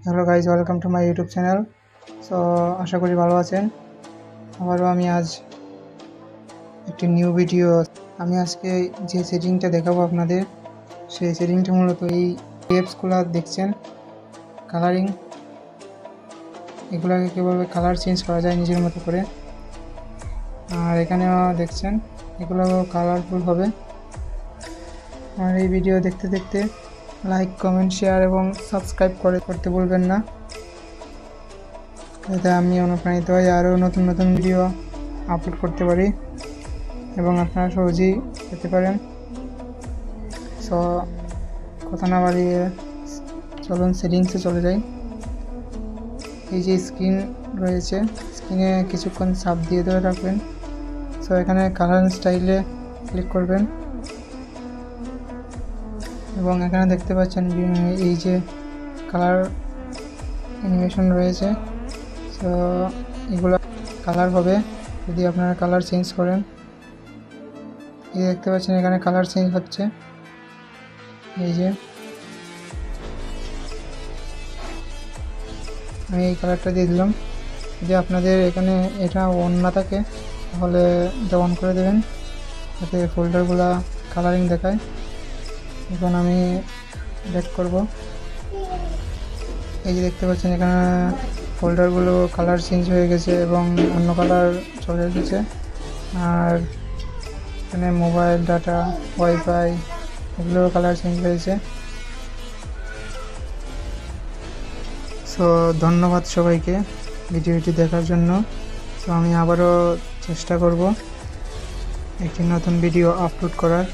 Hello guys, welcome to my YouTube channel. So আশা করি ভালো আছেন। আবারও আমি আজ একটি নিউ ভিডিও। আমি আজকে যে সেটিংটা দেখাবো আপনাদের, সেই সেটিংটা মূলত এই অ্যাপসগুলো দেখছেন, কালারিং, এগুলোকে কীভাবে কালার চেঞ্জ করা যায় নিজের মতো করে। আর এখানেও দেখছেন এগুলো কালারফুল হবে। আর এই ভিডিও দেখতে দেখতে লাইক, কমেন্ট, শেয়ার এবং সাবস্ক্রাইব করতে ভুলবেন না, যাতে আমি অনুপ্রাণিত হই আরও নতুন নতুন ভিডিও আপলোড করতে পারি এবং আপনারা সহজেই পেতে পারেন। সো কথা না বাড়িয়ে চলুন সেটিংসে চলে যাই। এই যে স্ক্রিন রয়েছে, স্ক্রিনে কিছুক্ষণ চাপ দিয়ে ধরে রাখবেন। সো এখানে কালার স্টাইলে ক্লিক করবেন এবং এখানে দেখতে পাচ্ছেন এই যে কালার অ্যানিমেশন রয়েছে। তো এগুলো কালার হবে যদি আপনারা কালার চেঞ্জ করেন। এই দেখতে পাচ্ছেন এখানে কালার চেঞ্জ হচ্ছে। এই যে আমি এই কালারটা দিয়ে দিলাম। যদি আপনাদের এখানে এটা অন না থাকে তাহলে এটা অন করে দেবেন, যাতে ফোল্ডারগুলো কালারিং দেখায়। এখন আমি ব্যাক করব। এই যে দেখতে পাচ্ছেন এখানে ফোল্ডারগুলো কালার চেঞ্জ হয়ে গেছে এবং অন্য কালার চলে এসেছে। আর এখানে মোবাইল, ডাটা, ওয়াইফাই এগুলোর কালার চেঞ্জ হয়েছে। সো ধন্যবাদ সবাইকে ভিডিওটি দেখার জন্য। সো আমি আবারও চেষ্টা করব একটি নতুন ভিডিও আপলোড করার।